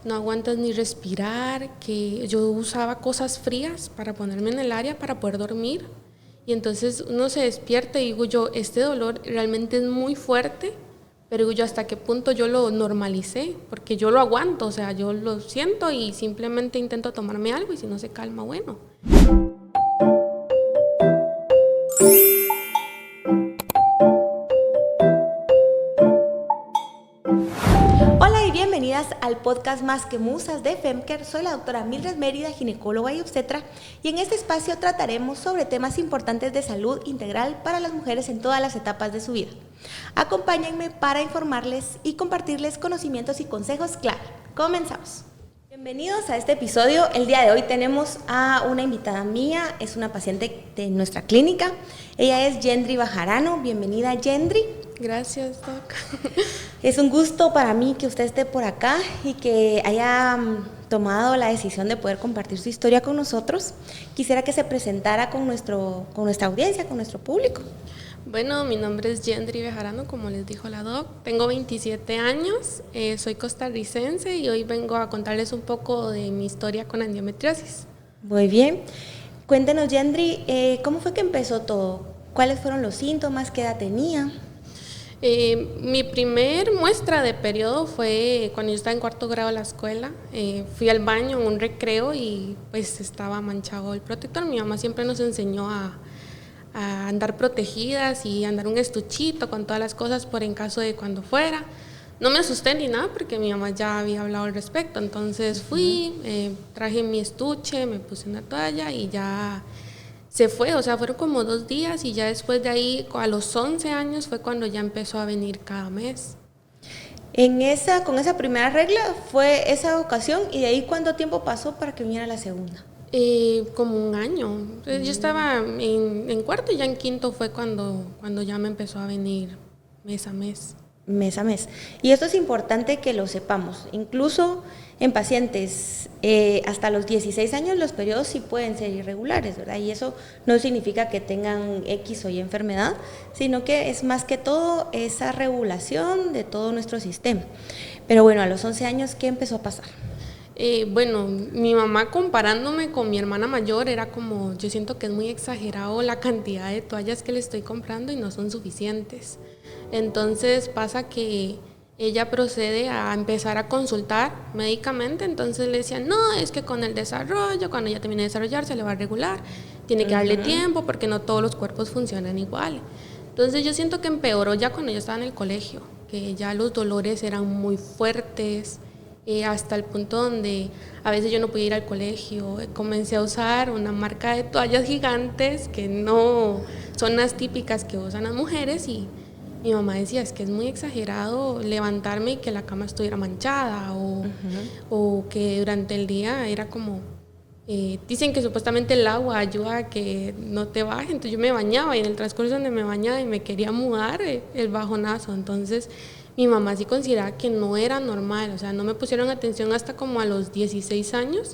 no aguantas ni respirar, que yo usaba cosas frías para ponerme en el área para poder dormir. Y entonces uno se despierta y digo yo, este dolor realmente es muy fuerte, pero digo yo, ¿hasta qué punto yo lo normalicé? Porque yo lo aguanto, o sea, yo lo siento y simplemente intento tomarme algo y si no se calma, bueno. Hola y bienvenidas al podcast Más que Musas de FemCare. Soy la doctora Mildred Mérida, ginecóloga y obstetra, y en este espacio trataremos sobre temas importantes de salud integral para las mujeres en todas las etapas de su vida. Acompáñenme para informarles y compartirles conocimientos y consejos clave. Comenzamos. Bienvenidos a este episodio. El día de hoy tenemos a una invitada mía, es una paciente de nuestra clínica. Ella es Yendri Bajarano. Bienvenida, Yendri. Gracias, Doc. Es un gusto para mí que usted esté por acá y que haya tomado la decisión de poder compartir su historia con nosotros. Quisiera que se presentara con nuestra audiencia, con nuestro público. Bueno, mi nombre es Yendri Bejarano, como les dijo la doc. Tengo 27 años, soy costarricense y hoy vengo a contarles un poco de mi historia con endometriosis. Muy bien. Cuéntenos, Yendri, ¿cómo fue que empezó todo? ¿Cuáles fueron los síntomas? ¿Qué edad tenía? Mi primer muestra de periodo fue cuando yo estaba en cuarto grado de la escuela. Fui al baño en un recreo y pues estaba manchado el protector. Mi mamá siempre nos enseñó a andar protegidas y andar un estuchito con todas las cosas por en caso de cuando fuera. No me asusté ni nada porque mi mamá ya había hablado al respecto. Entonces fui, traje mi estuche, me puse una toalla y ya se fue. O sea, fueron como 2 días y ya después de ahí, a los 11 años, fue cuando ya empezó a venir cada mes. Con esa primera regla fue esa ocasión, y de ahí ¿cuánto tiempo pasó para que viniera la segunda? Como 1 año. Entonces, yo estaba en cuarto y ya en quinto fue cuando ya me empezó a venir mes a mes. Mes a mes. Y esto es importante que lo sepamos. Incluso en pacientes hasta los 16 años los periodos sí pueden ser irregulares, ¿verdad? Y eso no significa que tengan X o Y enfermedad, sino que es más que todo esa regulación de todo nuestro sistema. Pero bueno, a los 11 años, ¿qué empezó a pasar? Bueno, mi mamá comparándome con mi hermana mayor era como, yo siento que es muy exagerado la cantidad de toallas que le estoy comprando y no son suficientes. Entonces pasa que ella procede a empezar a consultar médicamente, entonces le decían, no, es que con el desarrollo, cuando ella termine de desarrollar se le va a regular, tiene que darle tiempo porque no todos los cuerpos funcionan igual. Entonces yo siento que empeoró ya cuando yo estaba en el colegio, que ya los dolores eran muy fuertes, hasta el punto donde a veces yo no podía ir al colegio. Comencé a usar una marca de toallas gigantes que no son las típicas que usan las mujeres y mi mamá decía, es que es muy exagerado levantarme y que la cama estuviera manchada o que durante el día era como, dicen que supuestamente el agua ayuda a que no te baje, entonces yo me bañaba y en el transcurso donde me bañaba y me quería mudar, el bajonazo. Entonces mi mamá sí consideraba que no era normal, o sea, no me pusieron atención hasta como a los 16 años,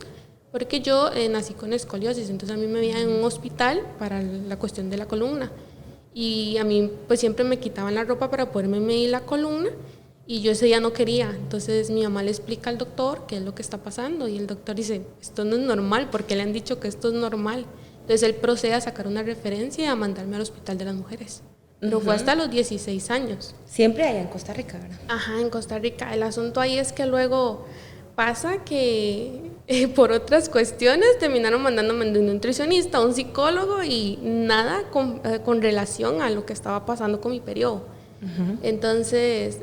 porque yo nací con escoliosis, entonces a mí me veían en un hospital para la cuestión de la columna. Y a mí pues siempre me quitaban la ropa para poderme medir la columna y yo ese día no quería. Entonces mi mamá le explica al doctor qué es lo que está pasando y el doctor dice, esto no es normal, porque le han dicho que esto es normal. Entonces él procede a sacar una referencia y a mandarme al hospital de las mujeres. Pero fue hasta los 16 años. Siempre allá en Costa Rica, ¿verdad? Ajá, en Costa Rica. El asunto ahí es que luego pasa que por otras cuestiones terminaron mandándome de un nutricionista, un psicólogo y nada con relación a lo que estaba pasando con mi periodo. Entonces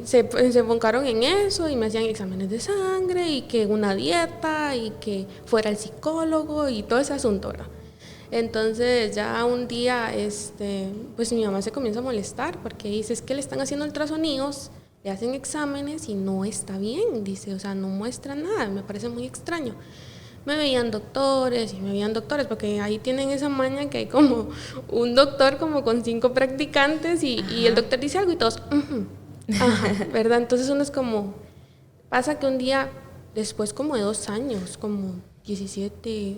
se enfocaron en eso y me hacían exámenes de sangre y que una dieta y que fuera el psicólogo y todo ese asunto, ¿verdad? Entonces ya un día pues mi mamá se comienza a molestar porque dice, es que le están haciendo ultrasonidos, le hacen exámenes y no está bien, dice, o sea, no muestra nada, me parece muy extraño. Me veían doctores y me veían doctores, porque ahí tienen esa maña que hay como un doctor como con 5 practicantes y el doctor dice algo y todos, ajá, ¿verdad? Entonces uno es como, pasa que un día, después como de 2 años, como 17,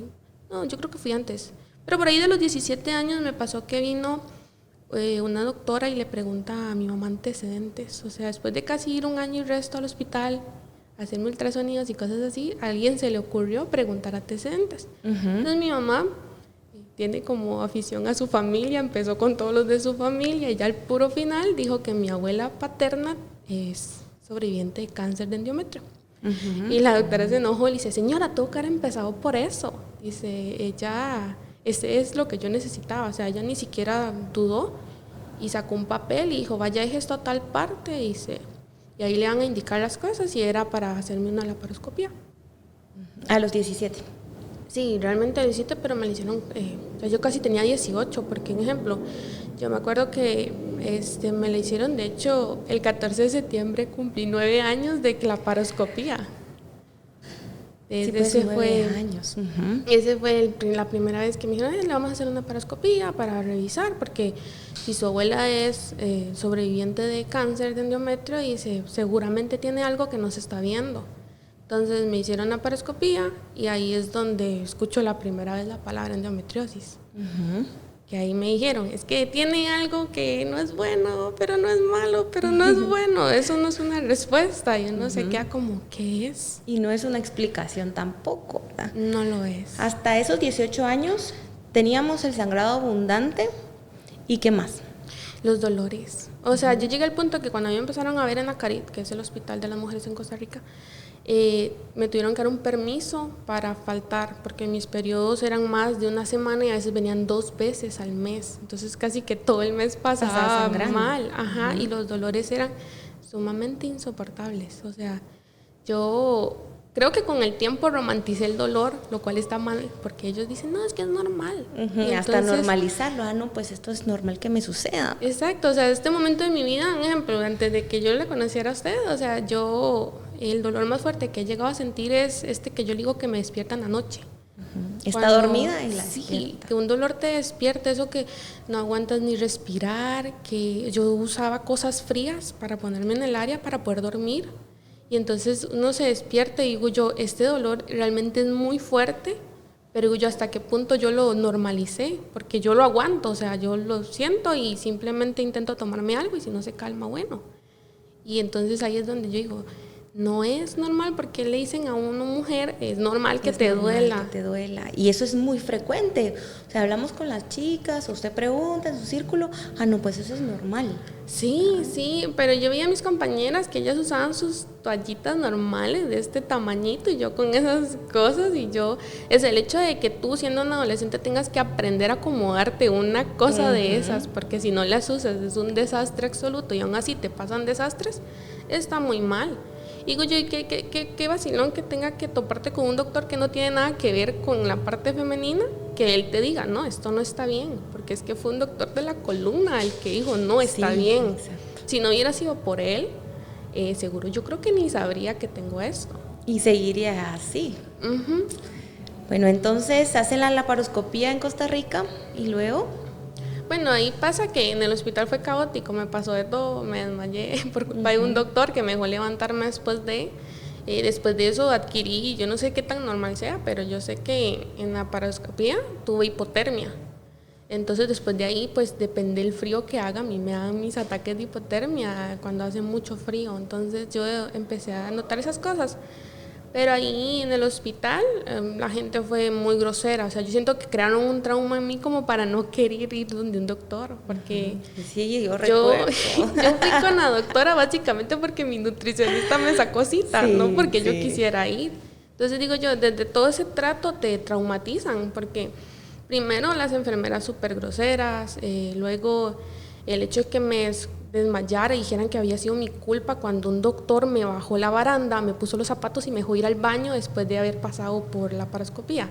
no, yo creo que fui antes, pero por ahí de los 17 años me pasó que vino una doctora y le pregunta a mi mamá antecedentes, o sea, después de casi ir 1 año y resto al hospital hacerme ultrasonidos y cosas así, a alguien se le ocurrió preguntar antecedentes. Entonces mi mamá tiene como afición a su familia, empezó con todos los de su familia y ya al puro final dijo que mi abuela paterna es sobreviviente de cáncer de endometrio. Y la doctora se enojó y le dice, señora, tuvo que haber empezado por eso. Dice, ella, ese es lo que yo necesitaba, o sea, ella ni siquiera dudó y sacó un papel y dijo, vaya, deje esto a tal parte, y ahí le van a indicar las cosas y era para hacerme una laparoscopia. A los 17. Sí, realmente lo hiciste, pero me lo hicieron, o sea, yo casi tenía 18, porque, en ejemplo, yo me acuerdo que me la hicieron, de hecho, el 14 de septiembre cumplí 9 años de laparoscopía. Sí, pues Ese 9 años. Ese fue la primera vez que me dijeron, le vamos a hacer una laparoscopía para revisar, porque si su abuela es sobreviviente de cáncer de endometrio, dice, seguramente tiene algo que no se está viendo. Entonces me hicieron la laparoscopía y ahí es donde escucho la primera vez la palabra endometriosis. Que ahí me dijeron, es que tiene algo que no es bueno, pero no es malo, pero no es bueno. Eso no es una respuesta. Yo no sé qué como, ¿qué es? Y no es una explicación tampoco, ¿verdad? No lo es. Hasta esos 18 años teníamos el sangrado abundante. ¿Y qué más? Los dolores. O sea, yo llegué al punto que cuando me empezaron a ver en la Carit, que es el hospital de las mujeres en Costa Rica, me tuvieron que dar un permiso para faltar, porque mis periodos eran más de una semana y a veces venían 2 veces al mes. Entonces casi que todo el mes pasaba mal. Y los dolores eran sumamente insoportables. O sea, yo creo que con el tiempo romanticé el dolor, lo cual está mal, porque ellos dicen, no, es que es normal. Y entonces, hasta normalizarlo, no, pues esto es normal que me suceda. Exacto, o sea, este momento de mi vida, un ejemplo, antes de que yo le conociera a usted, o sea, el dolor más fuerte que he llegado a sentir es que yo digo que me despierta en la noche. Está dormida y la despierta. Sí, que un dolor te despierta, eso que no aguantas ni respirar, que yo usaba cosas frías para ponerme en el área para poder dormir. Y entonces uno se despierta y digo yo, este dolor realmente es muy fuerte, pero digo yo, ¿hasta qué punto yo lo normalicé? Porque yo lo aguanto, o sea, yo lo siento y simplemente intento tomarme algo y si no se calma, bueno. Y entonces ahí es donde yo digo, no es normal, porque le dicen a una mujer, es normal que te duela. Que te duela. Y eso es muy frecuente. O sea, hablamos con las chicas, usted pregunta en su círculo, no, pues eso es normal. Sí, pero yo veía a mis compañeras que ellas usaban sus toallitas normales de este tamañito y yo con esas cosas es el hecho de que tú siendo un adolescente tengas que aprender a acomodarte una cosa de esas, porque si no las usas es un desastre absoluto y aún así te pasan desastres, está muy mal. Digo yo, qué vacilón que tenga que toparte con un doctor que no tiene nada que ver con la parte femenina, que él te diga, no, esto no está bien, porque es que fue un doctor de la columna el que dijo, no está bien. Exacto. Si no hubiera sido por él, seguro yo creo que ni sabría que tengo esto. Y seguiría así. Bueno, entonces hacen la laparoscopía en Costa Rica y luego... Bueno, ahí pasa que en el hospital fue caótico, me pasó de todo, me desmayé por culpa de un doctor que me dejó levantarme después de eso adquirí, yo no sé qué tan normal sea, pero yo sé que en la laparoscopía tuve hipotermia. Entonces después de ahí, pues depende del frío que haga, a mí me dan mis ataques de hipotermia cuando hace mucho frío, entonces yo empecé a notar esas cosas. Pero ahí en el hospital la gente fue muy grosera, o sea, yo siento que crearon un trauma en mí como para no querer ir donde un doctor, porque sí, yo recuerdo. Yo fui con la doctora básicamente porque mi nutricionista me sacó cita, no porque yo quisiera ir. Entonces digo yo, desde todo ese trato te traumatizan, porque primero las enfermeras súper groseras, luego el hecho de que me desmayara y dijeran que había sido mi culpa cuando un doctor me bajó la baranda, me puso los zapatos y me dejó ir al baño después de haber pasado por la laparoscopía.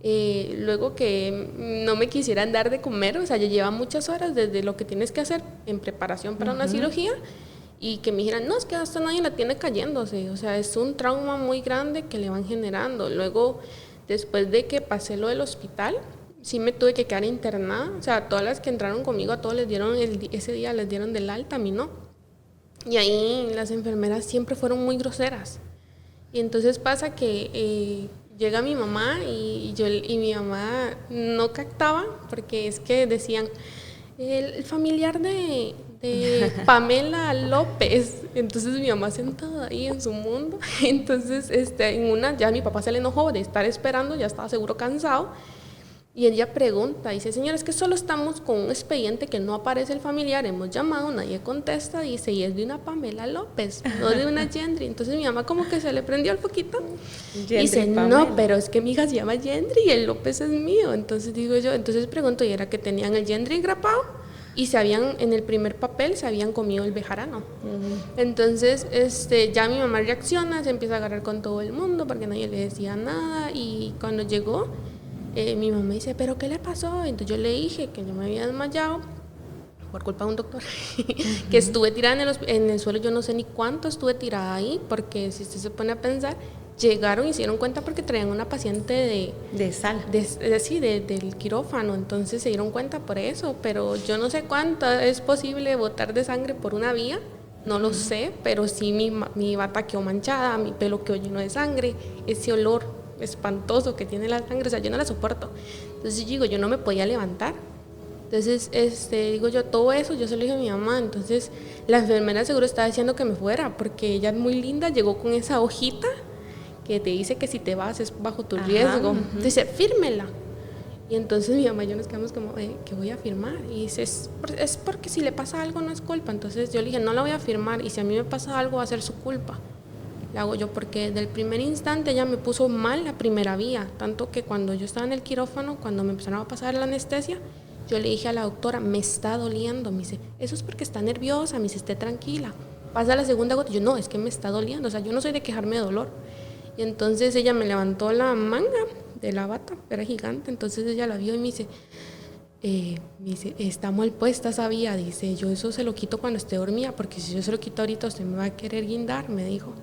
Luego que no me quisieran dar de comer, o sea, ya lleva muchas horas desde lo que tienes que hacer en preparación para una cirugía y que me dijeran, no, es que hasta nadie la tiene cayéndose, o sea, es un trauma muy grande que le van generando. Luego, después de que pasé lo del hospital, sí me tuve que quedar internada, o sea, todas las que entraron conmigo, a todos les dieron, ese día les dieron del alta, a mí no. Y ahí las enfermeras siempre fueron muy groseras. Y entonces pasa que llega mi mamá y mi mamá no captaba, porque es que decían, el familiar de Pamela López. Entonces mi mamá sentada ahí en su mundo. Entonces en una ya mi papá se le enojó de estar esperando, ya estaba seguro cansado. Y ella pregunta, dice, señora, es que solo estamos con un expediente que no aparece el familiar, hemos llamado, nadie contesta, dice, y es de una Pamela López, no de una Yendri. Entonces mi mamá como que se le prendió el poquito. Dice, no, pero es que mi hija se llama Yendri y el López es mío. Entonces digo yo, entonces pregunto, y era que tenían el Yendri grapado y en el primer papel se habían comido el bejarano. Entonces ya mi mamá reacciona, se empieza a agarrar con todo el mundo porque nadie le decía nada, y cuando llegó, mi mamá dice, ¿pero qué le pasó? Entonces yo le dije que yo me había desmayado por culpa de un doctor, que estuve tirada en el suelo, yo no sé ni cuánto estuve tirada ahí, porque si usted se pone a pensar, llegaron y se dieron cuenta porque traían una paciente de sala, del quirófano, entonces se dieron cuenta por eso, pero yo no sé cuánto es posible botar de sangre por una vía, no lo sé, pero sí mi bata quedó manchada, mi pelo quedó lleno de sangre, ese olor espantoso que tiene la sangre, o sea, yo no la soporto. Entonces digo, yo no me podía levantar. Entonces, digo yo, todo eso yo se lo dije a mi mamá. Entonces, la enfermera seguro estaba diciendo que me fuera, porque ella es muy linda, llegó con esa hojita que te dice que si te vas es bajo tu riesgo. Dice, fírmela. Y entonces mi mamá y yo nos quedamos como, ¿qué voy a firmar? Y dice, es porque si le pasa algo no es culpa. Entonces yo le dije, no la voy a firmar, y si a mí me pasa algo va a ser su culpa. La hago yo porque desde el primer instante ella me puso mal la primera vía, tanto que cuando yo estaba en el quirófano, cuando me empezaron a pasar la anestesia, yo le dije a la doctora, me está doliendo. Me dice, eso es porque está nerviosa, me dice, esté tranquila. Pasa la segunda gota, yo no, es que me está doliendo, o sea, yo no soy de quejarme de dolor. Y entonces ella me levantó la manga de la bata, era gigante, entonces ella la vio y me dice, está mal puesta esa vía, dice, yo eso se lo quito cuando esté dormida, porque si yo se lo quito ahorita usted me va a querer guindar, me dijo.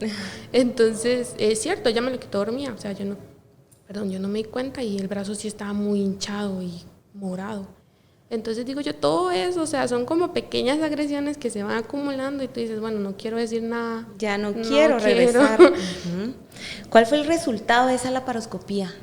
Entonces, es cierto, ella me lo quitó dormida, o sea, yo no me di cuenta, y el brazo sí estaba muy hinchado y morado. Entonces digo yo, todo eso, o sea, son como pequeñas agresiones que se van acumulando y tú dices, bueno, no quiero decir nada. Ya no quiero regresar. ¿Cuál fue el resultado de esa laparoscopía?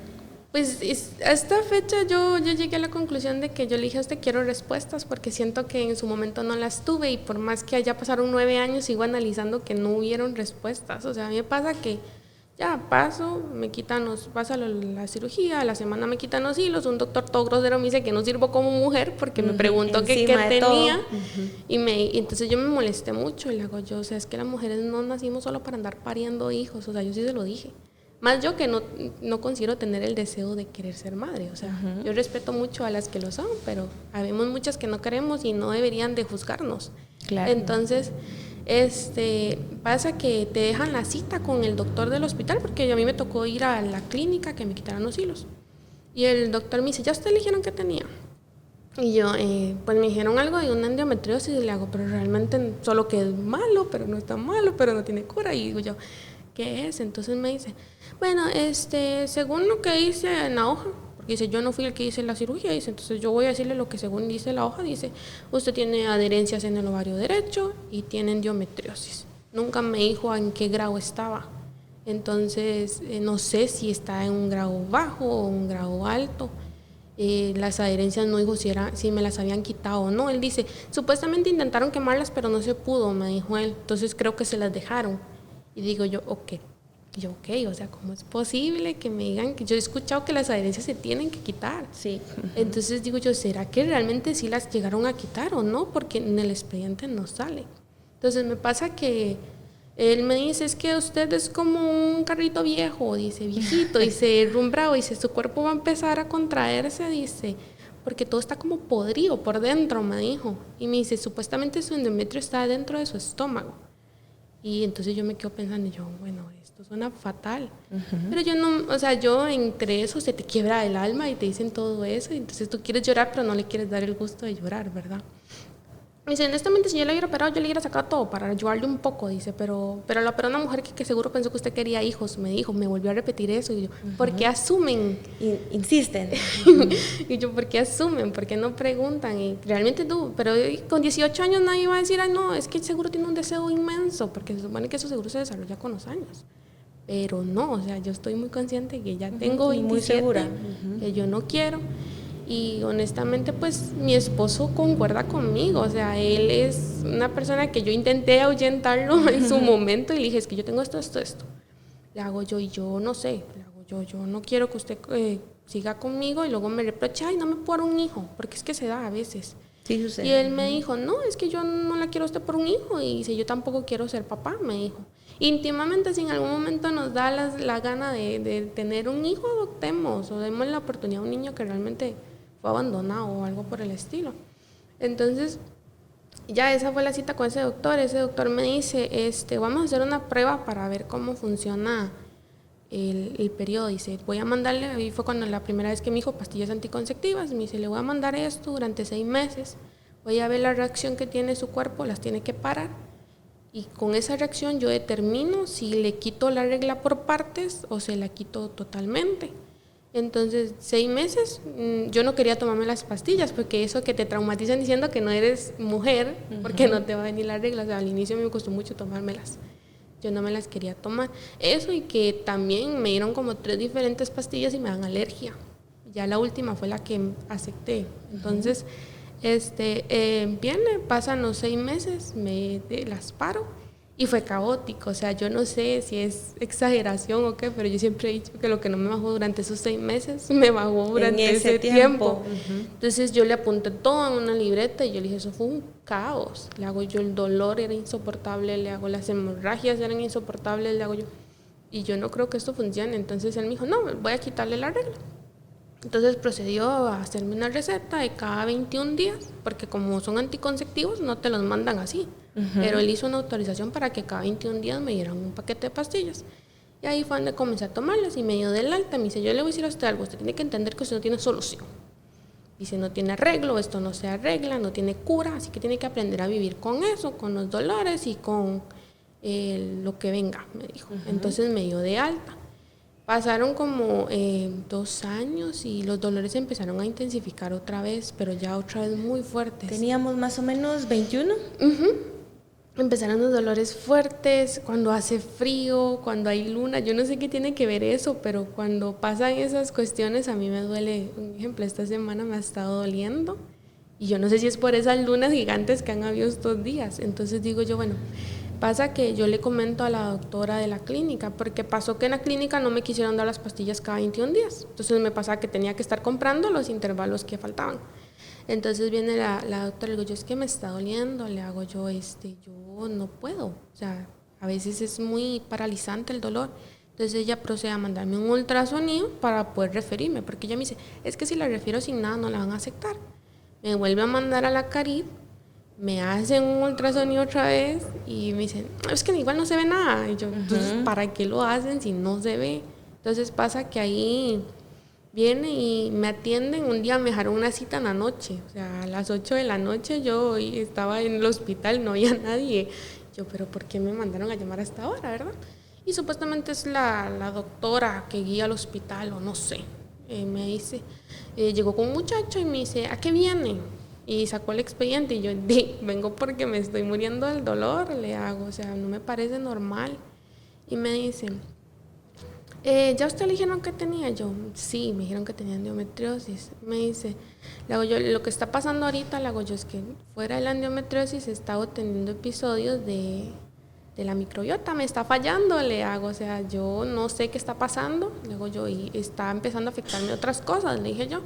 Pues a esta fecha yo llegué a la conclusión de que yo le dije a usted, quiero respuestas, porque siento que en su momento no las tuve, y por más que ya pasaron 9 años, sigo analizando que no hubieron respuestas. O sea, a mí me pasa que ya paso, pasa la cirugía, a la semana me quitan los hilos, un doctor todo grosero me dice que no sirvo como mujer porque me preguntó qué tenía, y entonces yo me molesté mucho, y le hago yo, o sea, es que las mujeres no nacimos solo para andar pariendo hijos, o sea, yo sí se lo dije. Más yo que no considero tener el deseo de querer ser madre, o sea, yo respeto mucho a las que lo son, pero habemos muchas que no queremos y no deberían de juzgarnos. Claro. Entonces, pasa que te dejan la cita con el doctor del hospital, porque a mí me tocó ir a la clínica que me quitaran los hilos. Y el doctor me dice, ¿ya usted le dijeron qué tenía? Y yo, pues me dijeron algo de una endometriosis, y le hago, pero realmente solo que es malo, pero no está malo, pero no tiene cura. Y digo yo, ¿qué es? Entonces me dice, bueno, según lo que dice en la hoja, porque dice, yo no fui el que hice la cirugía, dice, entonces yo voy a decirle lo que según dice la hoja, dice, usted tiene adherencias en el ovario derecho y tiene endometriosis. Nunca me dijo en qué grado estaba. Entonces, no sé si está en un grado bajo o un grado alto. Las adherencias no dijo si me las habían quitado o no. Él dice, supuestamente intentaron quemarlas, pero no se pudo, me dijo él. Entonces creo que se las dejaron. Y digo yo, ok. Y yo, ok, o sea, ¿cómo es posible que me digan que yo he escuchado que las adherencias se tienen que quitar? Sí. Entonces digo yo, ¿será que realmente sí las llegaron a quitar o no? Porque en el expediente no sale. Entonces me pasa que él me dice, es que usted es como un carrito viejo, dice, viejito, dice, rumbrado, dice, su cuerpo va a empezar a contraerse, dice, porque todo está como podrido por dentro, me dijo. Y me dice, supuestamente su endometrio está dentro de su estómago. Y entonces yo me quedo pensando, yo, bueno, esto suena fatal. Pero yo no, o sea, yo entre eso se te quiebra el alma y te dicen todo eso, y entonces tú quieres llorar, pero no le quieres dar el gusto de llorar, ¿verdad? Me dice, honestamente, si yo le hubiera operado, yo le hubiera sacado todo para ayudarle un poco, dice, pero la operó una mujer que seguro pensó que usted quería hijos, me dijo, me volvió a repetir eso, y yo, ¿por qué asumen? Insisten. Y yo, ¿por qué asumen? ¿Por qué no preguntan? Y realmente tú, pero con 18 años nadie va a decir, ay, no, es que seguro tiene un deseo inmenso, porque se supone que eso seguro se desarrolla con los años. Pero no, o sea, yo estoy muy consciente que ya tengo 27, muy segura, que yo no quiero. Y honestamente, pues mi esposo concuerda conmigo, o sea, él es una persona que yo intenté ahuyentarlo en su momento y le dije, es que yo tengo esto, le hago yo y yo no sé, le hago yo no quiero que usted siga conmigo y luego me reprocha, ay, no me puedo dar un hijo, porque es que se da a veces. Sí, sucede. Y él me dijo, no, es que yo no la quiero a usted por un hijo y si yo tampoco quiero ser papá, me dijo. Íntimamente, si en algún momento nos da la gana de tener un hijo, adoptemos o demos la oportunidad a un niño que realmente fue abandonado o algo por el estilo. Entonces, ya esa fue la cita con ese doctor me dice, vamos a hacer una prueba para ver cómo funciona el periodo. Dice, voy a mandarle, ahí fue cuando la primera vez que me dijo pastillas anticonceptivas, me dice, le voy a mandar esto durante 6 meses, voy a ver la reacción que tiene su cuerpo, las tiene que parar, y con esa reacción yo determino si le quito la regla por partes o se la quito totalmente. Entonces, 6 meses, yo no quería tomarme las pastillas, porque eso que te traumatizan diciendo que no eres mujer, porque no te va a venir la regla, o sea, al inicio me costó mucho tomármelas. Yo no me las quería tomar. Eso y que también me dieron como 3 diferentes pastillas y me dan alergia. Ya la última fue la que acepté. Entonces, pasan los 6 meses, me las paro y fue caótico. O sea, yo no sé si es exageración o qué, pero yo siempre he dicho que lo que no me bajó durante esos 6 meses, me bajó durante ese tiempo. Entonces yo le apunté todo en una libreta y yo le dije, eso fue un caos. Le hago yo, el dolor era insoportable, le hago las hemorragias eran insoportables, le hago yo. Y yo no creo que esto funcione. Entonces él me dijo, no, voy a quitarle la regla. Entonces procedió a hacerme una receta de cada 21 días, porque como son anticonceptivos no te los mandan así. Pero él hizo una autorización para que cada 21 días me dieran un paquete de pastillas. Y ahí fue donde comencé a tomarlas y me dio del alta. Me dice, yo le voy a decir a usted algo, usted tiene que entender que usted no tiene solución. Dice, no tiene arreglo, esto no se arregla, no tiene cura, así que tiene que aprender a vivir con eso, con los dolores y con lo que venga, me dijo. Entonces me dio de alta. Pasaron como 2 años y los dolores empezaron a intensificar otra vez, pero ya otra vez muy fuertes. ¿Teníamos más o menos 21? Empezaron los dolores fuertes, cuando hace frío, cuando hay luna, yo no sé qué tiene que ver eso, pero cuando pasan esas cuestiones a mí me duele. Un ejemplo, esta semana me ha estado doliendo y yo no sé si es por esas lunas gigantes que han habido estos días. Entonces digo yo, bueno, pasa que yo le comento a la doctora de la clínica, porque pasó que en la clínica no me quisieron dar las pastillas cada 21 días. Entonces me pasaba que tenía que estar comprando los intervalos que faltaban. Entonces viene la doctora, le digo, yo es que me está doliendo, le hago yo, yo no puedo. O sea, a veces es muy paralizante el dolor. Entonces ella procede a mandarme un ultrasonido para poder referirme, porque ella me dice, es que si la refiero sin nada no la van a aceptar. Me vuelve a mandar a la Carib, me hacen un ultrasonido otra vez y me dicen, es que igual no se ve nada. Y yo, entonces, ¿para qué lo hacen si no se ve? Entonces pasa que ahí viene y me atienden. Un día me dejaron una cita en la noche, o sea, a las 8 de la noche yo estaba en el hospital, no había nadie. Yo, pero ¿por qué me mandaron a llamar a esta hora, verdad? Y supuestamente es la doctora que guía al hospital, o no sé. Me dice, llegó con un muchacho y me dice, ¿a qué viene? Y sacó el expediente y yo, vengo porque me estoy muriendo del dolor, le hago, o sea, no me parece normal. Y me dice, ¿ya usted le dijeron que tenía? Yo, sí, me dijeron que tenía endometriosis. Me dice, le hago yo, lo que está pasando ahorita, le hago yo, es que fuera de la endometriosis he estado teniendo episodios de la microbiota, me está fallando, le hago, o sea, yo no sé qué está pasando, le hago yo, y está empezando a afectarme otras cosas, le dije yo.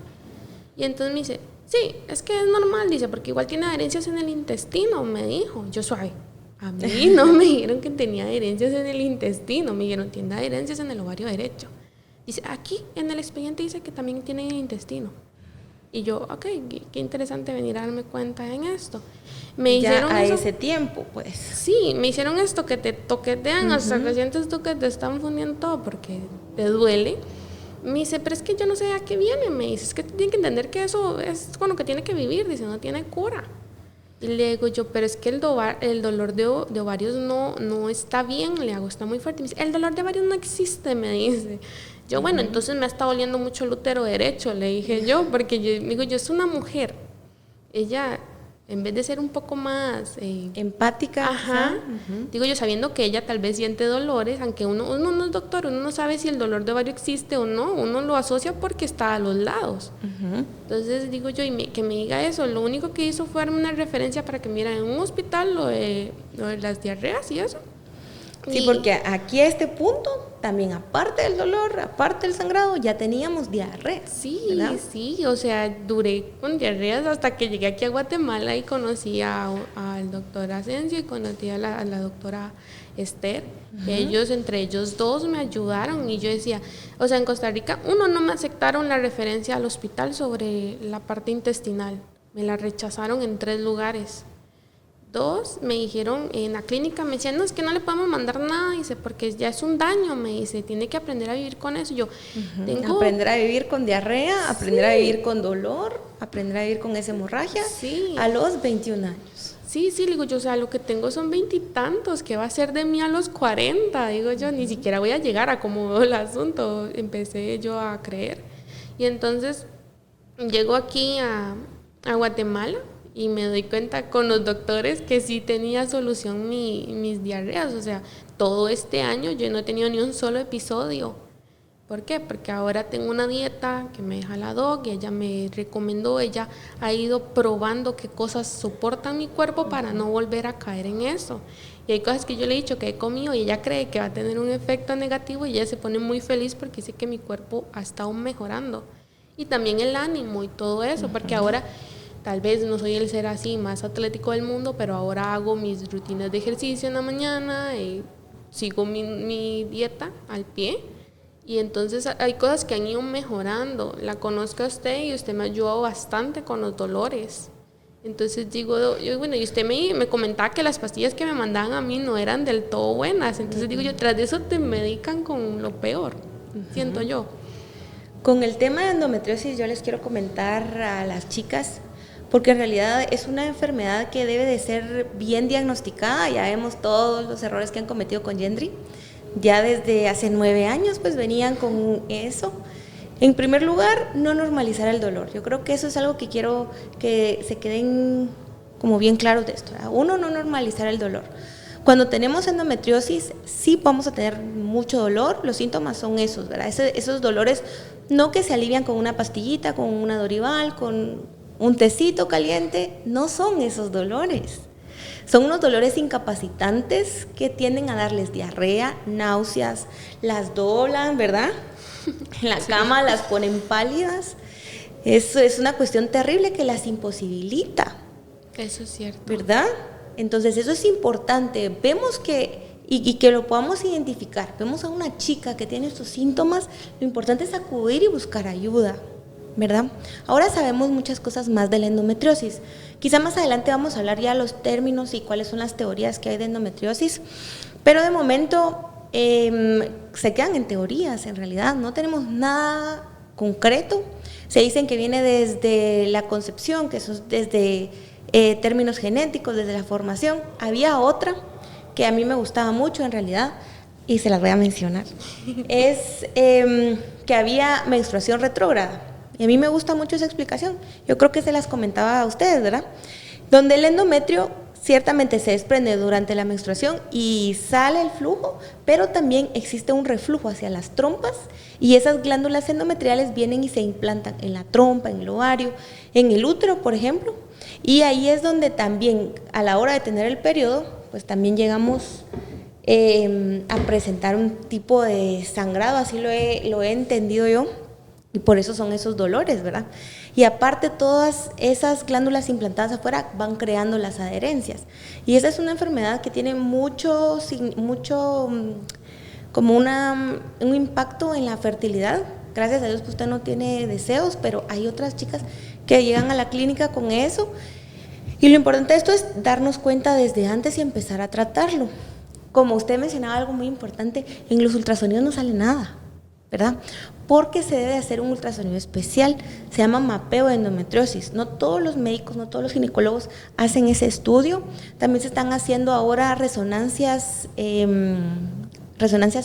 Y entonces me dice, sí, es que es normal, dice, porque igual tiene adherencias en el intestino, me dijo. Yo, suave, a mí no me dijeron que tenía adherencias en el intestino, me dijeron, tiene adherencias en el ovario derecho. Dice, aquí en el expediente dice que también tiene en el intestino. Y yo, ok, qué interesante venir a darme cuenta en esto. Me hicieron ya a eso, ese tiempo, pues. Sí, me hicieron esto, que te toquetean, hasta que sientes tú que te están fundiendo todo porque te duele. Me dice, pero es que yo no sé a qué viene. Me dice, es que tiene que entender que eso es con lo que tiene que vivir. Dice, no tiene cura. Y le digo yo, pero es que el dolor de ovarios no está bien. Le hago, está muy fuerte. Me dice, el dolor de ovarios no existe, me dice. Yo, bueno, entonces me está doliendo mucho el útero derecho, le dije yo, porque yo digo, yo es una mujer. Ella en vez de ser un poco más empática. Ajá. Digo yo, sabiendo que ella tal vez siente dolores, aunque uno no es doctor, uno no sabe si el dolor de ovario existe o no, uno lo asocia porque está a los lados. Entonces digo yo, que me diga eso, lo único que hizo fue darme una referencia para que mira en un hospital lo de las diarreas y eso. Sí, porque aquí a este punto, también aparte del dolor, aparte del sangrado, ya teníamos diarrea. Sí, ¿verdad? sí, o sea, duré con diarreas hasta que llegué aquí a Guatemala y conocí al doctor Asensio y conocí a la doctora Esther. Ellos, entre ellos dos, me ayudaron y yo decía, o sea, en Costa Rica, uno, no me aceptaron la referencia al hospital sobre la parte intestinal, me la rechazaron en 3 lugares. 2, me dijeron en la clínica, me decían, no, es que no le podemos mandar nada, dice, porque ya es un daño, me dice, tiene que aprender a vivir con eso. Yo tengo... Aprender a vivir con diarrea, aprender a vivir con dolor, aprender a vivir con esa hemorragia a los 21 años. Sí, le digo yo, o sea, lo que tengo son 20 y tantos, ¿qué va a ser de mí a los 40? Digo yo, ni siquiera voy a llegar a cómo veo el asunto, empecé yo a creer. Y entonces, llego aquí a Guatemala, y me doy cuenta con los doctores que sí tenía solución mis diarreas. O sea, todo este año yo no he tenido ni un solo episodio. ¿Por qué? Porque ahora tengo una dieta que me deja la doc y ella me recomendó, ella ha ido probando qué cosas soportan mi cuerpo para no volver a caer en eso. Y hay cosas que yo le he dicho que he comido y ella cree que va a tener un efecto negativo y ella se pone muy feliz porque dice que mi cuerpo ha estado mejorando. Y también el ánimo y todo eso, porque ahora... Tal vez no soy el ser así más atlético del mundo, pero ahora hago mis rutinas de ejercicio en la mañana, sigo mi dieta al pie y entonces hay cosas que han ido mejorando. La conozco a usted y usted me ayudó bastante con los dolores. Entonces digo, bueno, y usted me comentaba que las pastillas que me mandaban a mí no eran del todo buenas. Entonces digo yo, tras de eso te medican con lo peor, siento yo. Con el tema de endometriosis yo les quiero comentar a las chicas, porque en realidad es una enfermedad que debe de ser bien diagnosticada. Ya vemos todos los errores que han cometido con Yendri. Ya desde hace 9 años pues venían con eso. En primer lugar, no normalizar el dolor. Yo creo que eso es algo que quiero que se queden como bien claros de esto, ¿verdad? Uno, no normalizar el dolor. Cuando tenemos endometriosis sí vamos a tener mucho dolor. Los síntomas son esos, ¿verdad? Esos dolores no que se alivian con una pastillita, con una Dorival, con un tecito caliente, no son esos dolores. Son unos dolores incapacitantes que tienden a darles diarrea, náuseas, las doblan, ¿verdad? En la cama las ponen pálidas. Eso es una cuestión terrible que las imposibilita. Eso es cierto. ¿Verdad? Entonces eso es importante. Vemos que, y que lo podamos identificar. Vemos a una chica que tiene estos síntomas, lo importante es acudir y buscar ayuda, ¿verdad? Ahora sabemos muchas cosas más de la endometriosis. Quizá más adelante vamos a hablar ya los términos y cuáles son las teorías que hay de endometriosis, pero de momento se quedan en teorías, en realidad no tenemos nada concreto. Se dicen que viene desde la concepción, que eso es desde términos genéticos, desde la formación. Había otra que a mí me gustaba mucho en realidad, y se las voy a mencionar, es que había menstruación retrógrada. Y a mí me gusta mucho esa explicación. Yo creo que se las comentaba a ustedes, ¿verdad? Donde el endometrio ciertamente se desprende durante la menstruación y sale el flujo, pero también existe un reflujo hacia las trompas y esas glándulas endometriales vienen y se implantan en la trompa, en el ovario, en el útero, por ejemplo. Y ahí es donde también a la hora de tener el periodo, pues también llegamos a presentar un tipo de sangrado, así lo he entendido yo. Y por eso son esos dolores, ¿verdad? Y aparte todas esas glándulas implantadas afuera van creando las adherencias. Y esa es una enfermedad que tiene mucho como un impacto en la fertilidad. Gracias a Dios que usted no tiene deseos, pero hay otras chicas que llegan a la clínica con eso. Y lo importante de esto es darnos cuenta desde antes y empezar a tratarlo. Como usted mencionaba algo muy importante, en los ultrasonidos no sale nada, ¿verdad? Porque se debe hacer un ultrasonido especial, se llama mapeo de endometriosis. No todos los médicos, no todos los ginecólogos hacen ese estudio. También se están haciendo ahora resonancias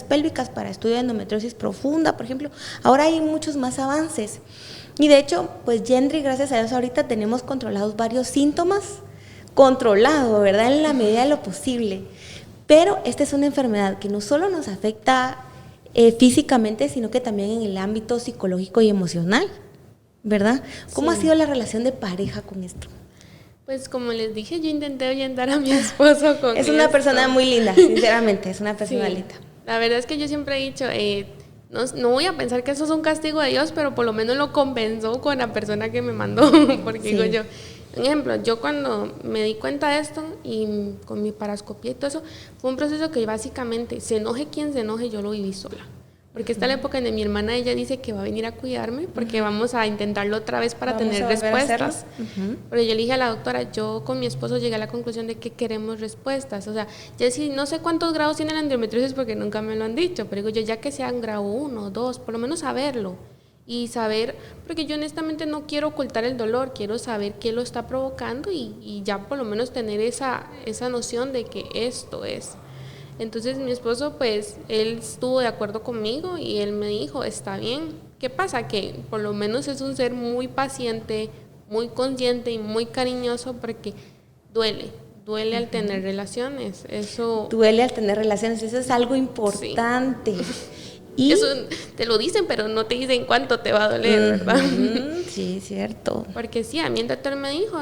pélvicas para estudio de endometriosis profunda, por ejemplo. Ahora hay muchos más avances. Y de hecho, pues Yendri, gracias a Dios, ahorita tenemos controlados varios síntomas controlado, ¿verdad? En la medida de lo posible. Pero esta es una enfermedad que no solo nos afecta físicamente, sino que también en el ámbito psicológico y emocional, ¿verdad? ¿Cómo ha sido la relación de pareja con esto? Pues como les dije, yo intenté ahuyentar a mi esposo con Es una persona muy linda, sinceramente, es una persona linda. La verdad es que yo siempre he dicho, no voy a pensar que eso es un castigo de Dios, pero por lo menos lo compensó con la persona que me mandó, porque digo yo, un ejemplo, yo cuando me di cuenta de esto y con mi parascopía y todo eso, fue un proceso que básicamente, se enoje quien se enoje, yo lo viví sola. Porque está la época en que mi hermana, ella dice que va a venir a cuidarme porque vamos a intentarlo otra vez para tener respuestas. Pero yo le dije a la doctora, yo con mi esposo llegué a la conclusión de que queremos respuestas. O sea, ya sí, no sé cuántos grados tiene la endometriosis porque nunca me lo han dicho, pero digo yo, ya que sean grado 1, 2, por lo menos saberlo. Y saber, porque yo honestamente no quiero ocultar el dolor, quiero saber qué lo está provocando y ya por lo menos tener esa noción de que esto es. Entonces mi esposo, pues, él estuvo de acuerdo conmigo y él me dijo, está bien. ¿Qué pasa? Que por lo menos es un ser muy paciente, muy consciente y muy cariñoso porque duele al tener relaciones. Eso duele al tener relaciones, eso es algo importante. Sí. Y eso te lo dicen, pero no te dicen cuánto te va a doler, ¿verdad? Sí, cierto. Porque sí, a mí el doctor me dijo,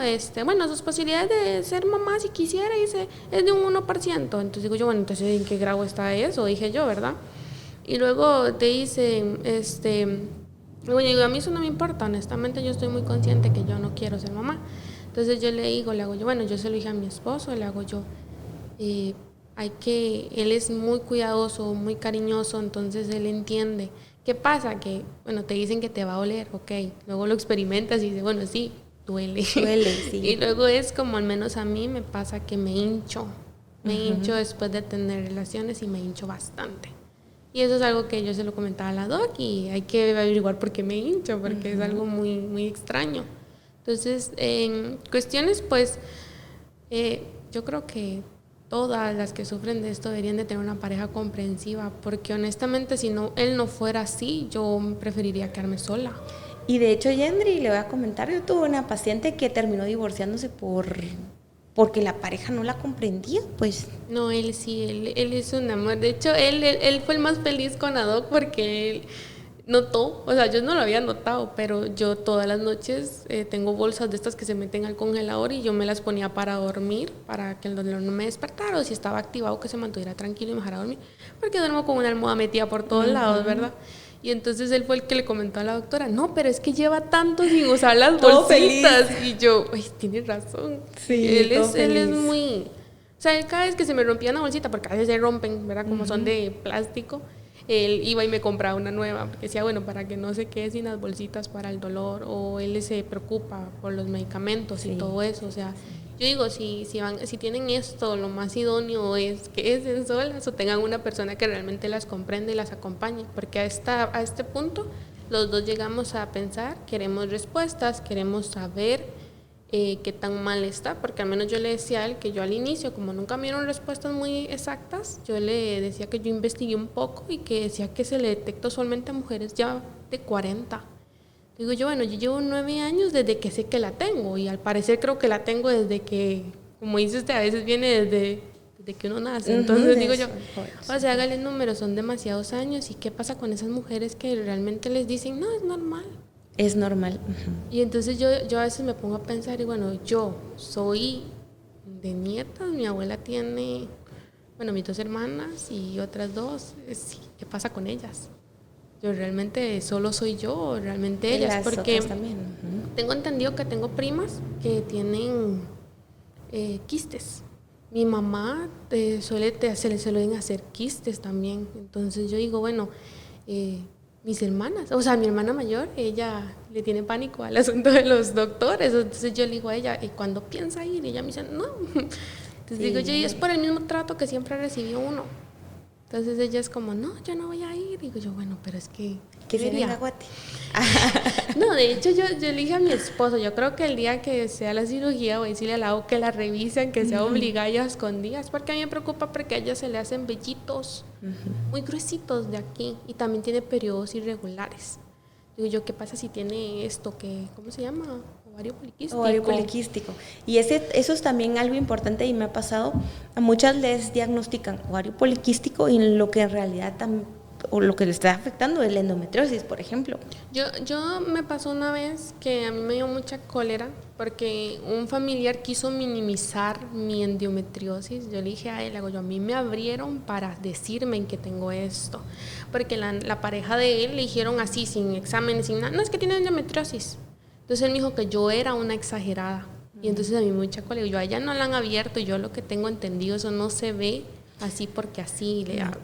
bueno, sus posibilidades de ser mamá, si quisiera, dice, es de un 1%. Entonces digo yo, bueno, entonces ¿en qué grado está eso? Dije yo, ¿verdad? Y luego te dice, bueno, digo, a mí eso no me importa, honestamente yo estoy muy consciente que yo no quiero ser mamá. Entonces yo le hago yo, bueno, yo se lo dije a mi esposo, le hago yo, él es muy cuidadoso, muy cariñoso, entonces él entiende. ¿Qué pasa? Que, bueno, te dicen que te va a doler, ok, luego lo experimentas y dices, bueno, sí, duele. Duele, sí. Y luego es como, al menos a mí me pasa que me hincho después de tener relaciones y me hincho bastante. Y eso es algo que yo se lo comentaba a la doc y hay que averiguar por qué me hincho, porque es algo muy, muy extraño. Entonces, en cuestiones, pues, yo creo que todas las que sufren de esto deberían de tener una pareja comprensiva, porque honestamente si él no fuera así, yo preferiría quedarme sola. Y de hecho, Yendri, le voy a comentar, yo tuve una paciente que terminó divorciándose porque la pareja no la comprendía, pues. No, él sí, él es un amor. De hecho, él fue el más feliz con Adoc porque él notó, o sea, yo no lo había notado, pero yo todas las noches tengo bolsas de estas que se meten al congelador y yo me las ponía para dormir, para que el dolor no me despertara, o si estaba activado que se mantuviera tranquilo y me dejara dormir, porque duermo con una almohada metida por todos lados, ¿verdad? Y entonces él fue el que le comentó a la doctora, no, pero es que lleva tanto sin usar las bolsitas. Y yo, ay, tiene razón. Sí, él es muy... O sea, cada vez que se me rompía una bolsita, porque a veces se rompen, ¿verdad? Como son de plástico, él iba y me compraba una nueva, porque decía, bueno, para que no se quede sin las bolsitas para el dolor, o él se preocupa por los medicamentos y todo eso, o sea, yo digo, si tienen esto, lo más idóneo es que estén solas o tengan una persona que realmente las comprende y las acompañe, porque a este punto los dos llegamos a pensar, queremos respuestas, queremos saber qué tan mal está, porque al menos yo le decía a él que yo al inicio, como nunca me dieron respuestas muy exactas, yo le decía que yo investigué un poco y que decía que se le detecta usualmente a mujeres ya de 40. Digo yo, bueno, yo llevo 9 años desde que sé que la tengo y al parecer creo que la tengo desde que, como dices, a veces viene desde que uno nace. Entonces digo yo, o sea, hágale el número, son demasiados años y ¿qué pasa con esas mujeres que realmente les dicen, no, es normal? Es normal. Y entonces yo a veces me pongo a pensar y bueno, yo soy de nietas, mi abuela tiene, bueno, mis 2 hermanas y otras 2, ¿qué pasa con ellas? Yo realmente solo soy yo, realmente ellas, las porque también. Tengo entendido que tengo primas que tienen quistes. Mi mamá se le suelen hacer quistes también. Entonces yo digo, bueno, mis hermanas, o sea, mi hermana mayor, ella le tiene pánico al asunto de los doctores. Entonces yo le digo a ella, ¿y cuándo piensa ir? Y ella me dice, no. Entonces digo yo, y es por el mismo trato que siempre recibió uno. Entonces ella es como, no, yo no voy a ir. Digo yo, bueno, pero es que... ¿Qué sería en Guate? No, de hecho yo le dije a mi esposo, yo creo que el día que sea la cirugía voy a decirle a la O que la revisen, que sea obligada y a escondidas, porque a mí me preocupa porque a ella se le hacen vellitos muy gruesitos de aquí y también tiene periodos irregulares. Digo yo, ¿qué pasa si tiene esto? ¿Cómo se llama? Ovario poliquístico. Ovario poliquístico. Y eso es también algo importante y me ha pasado. A muchas les diagnostican ovario poliquístico y lo que en realidad o lo que le está afectando es la endometriosis, por ejemplo. Yo me pasó una vez que a mí me dio mucha cólera porque un familiar quiso minimizar mi endometriosis. Yo le dije a él, a mí me abrieron para decirme que tengo esto, porque la pareja de él le dijeron así, sin exámenes, sin nada, no, es que tiene endometriosis. Entonces él me dijo que yo era una exagerada. Y entonces a mí mucha cólera. Yo a ella no la han abierto, yo lo que tengo entendido, eso no se ve así porque así le hago.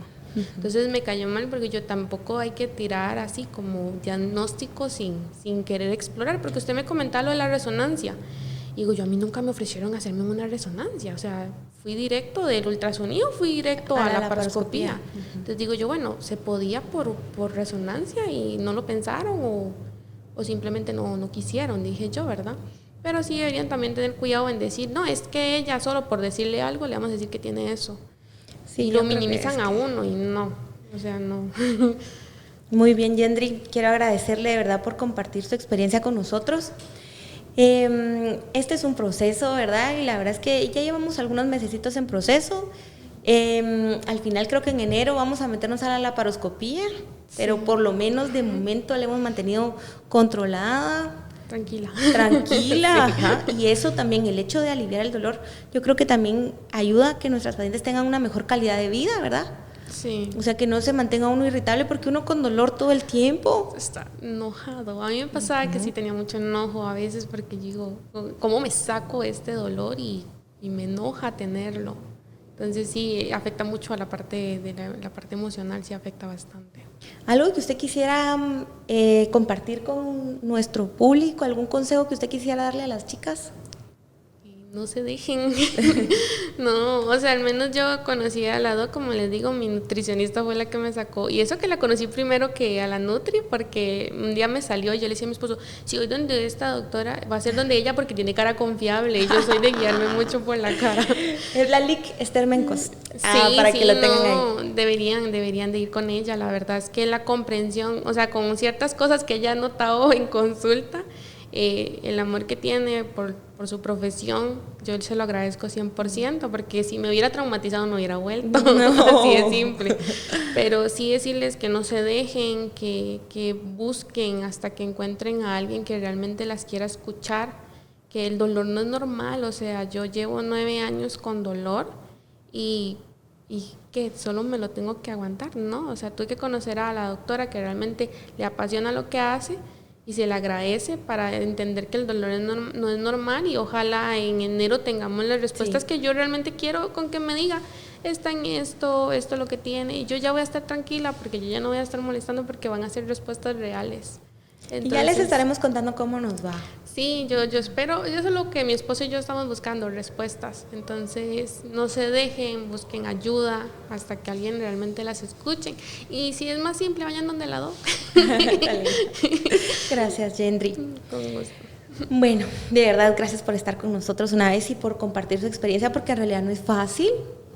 Entonces me cayó mal porque yo tampoco hay que tirar así como diagnóstico sin querer explorar, porque usted me comentaba lo de la resonancia. Y digo, a mí nunca me ofrecieron hacerme una resonancia, o sea, fui directo del ultrasonido, fui directo a la laparoscopía. Entonces digo yo, bueno, se podía por resonancia y no lo pensaron o simplemente no quisieron, dije yo, ¿verdad? Pero sí deberían también tener cuidado en decir, no, es que ella solo por decirle algo le vamos a decir que tiene eso. Sí, y lo minimizan a uno y no, o sea, no. Muy bien, Yendri, quiero agradecerle de verdad por compartir su experiencia con nosotros. Este es un proceso, ¿verdad? Y la verdad es que ya llevamos algunos mesecitos en proceso. Al final creo que en enero vamos a meternos a la laparoscopía, sí, pero por lo menos de momento la hemos mantenido controlada. Tranquila. Sí. Ajá. Y eso también, el hecho de aliviar el dolor, yo creo que también ayuda a que nuestras pacientes tengan una mejor calidad de vida, ¿verdad? Sí. O sea, que no se mantenga uno irritable porque uno con dolor todo el tiempo está enojado. A mí me pasaba que sí tenía mucho enojo a veces porque digo, ¿cómo me saco este dolor? Y me enoja tenerlo. Entonces sí, afecta mucho a la parte de la parte emocional, sí afecta bastante. ¿Algo que usted quisiera compartir con nuestro público? ¿Algún consejo que usted quisiera darle a las chicas? No se dejen. No, o sea, al menos yo conocí a la doc, como les digo, mi nutricionista fue la que me sacó. Y eso que la conocí primero que a la nutri, porque un día me salió y yo le decía a mi esposo, si voy donde esta doctora, va a ser donde ella porque tiene cara confiable. Y yo soy de guiarme mucho por la cara. Es la Lic Esther Mencos. Sí, para que lo tengan ahí. Deberían de ir con ella. La verdad es que la comprensión, o sea, con ciertas cosas que ella ha notado en consulta, el amor que tiene por su profesión, yo se lo agradezco 100%, porque si me hubiera traumatizado no hubiera vuelto, no. Así de simple. Pero sí decirles que no se dejen, que busquen hasta que encuentren a alguien que realmente las quiera escuchar, que el dolor no es normal, o sea, yo llevo 9 años con dolor y que solo me lo tengo que aguantar, ¿no? O sea, tuve que conocer a la doctora que realmente le apasiona lo que hace y se le agradece para entender que el dolor no es normal, y ojalá en enero tengamos las respuestas que yo realmente quiero, con que me diga, está en esto es lo que tiene, y yo ya voy a estar tranquila porque yo ya no voy a estar molestando porque van a ser respuestas reales. Entonces, y ya les estaremos contando cómo nos va. Sí, yo espero, eso es lo que mi esposo y yo estamos buscando, respuestas. Entonces, no se dejen, busquen ayuda hasta que alguien realmente las escuche. Y si es más simple, vayan donde la doc. Gracias, Yendri. Con gusto. Bueno, de verdad, gracias por estar con nosotros una vez y por compartir su experiencia, porque en realidad no es fácil,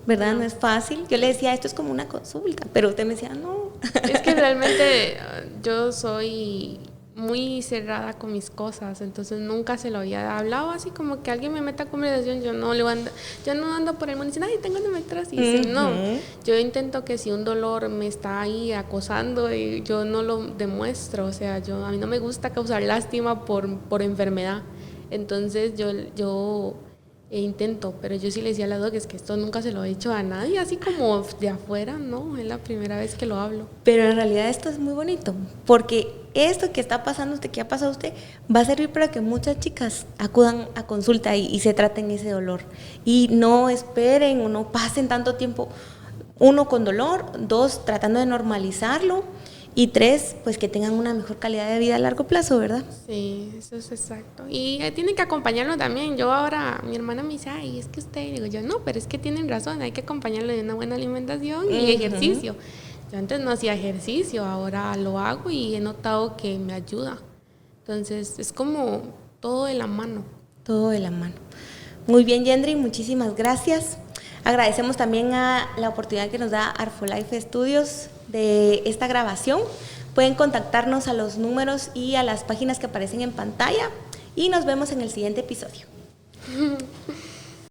¿verdad? No es fácil. Yo le decía, esto es como una consulta, pero usted me decía, no. Es que realmente yo soy muy cerrada con mis cosas, entonces nunca se lo había hablado así como que alguien me meta a conversación. Yo no ando por el mundo diciendo, ay, tengo endometriosis. No, yo intento que si un dolor me está ahí acosando, y yo no lo demuestro, o sea, a mí no me gusta causar lástima por enfermedad. Entonces yo intento, pero yo sí le decía a la doc, es que esto nunca se lo he dicho a nadie, así como de afuera, no, es la primera vez que lo hablo. Pero en realidad esto es muy bonito, porque esto que está pasando usted, que ha pasado usted, va a servir para que muchas chicas acudan a consulta y se traten ese dolor. Y no esperen o no pasen tanto tiempo, 1, con dolor, 2, tratando de normalizarlo, y 3, pues que tengan una mejor calidad de vida a largo plazo, ¿verdad? Sí, eso es exacto. Y tienen que acompañarlo también. Yo ahora, mi hermana me dice, ay, es que usted, digo yo, no, pero es que tienen razón, hay que acompañarlo de una buena alimentación y ejercicio. Yo antes no hacía ejercicio, ahora lo hago y he notado que me ayuda. Entonces, es como todo de la mano. Todo de la mano. Muy bien, Yendri, muchísimas gracias. Agradecemos también a la oportunidad que nos da Arfolife Studios de esta grabación. Pueden contactarnos a los números y a las páginas que aparecen en pantalla. y nos vemos en el siguiente episodio.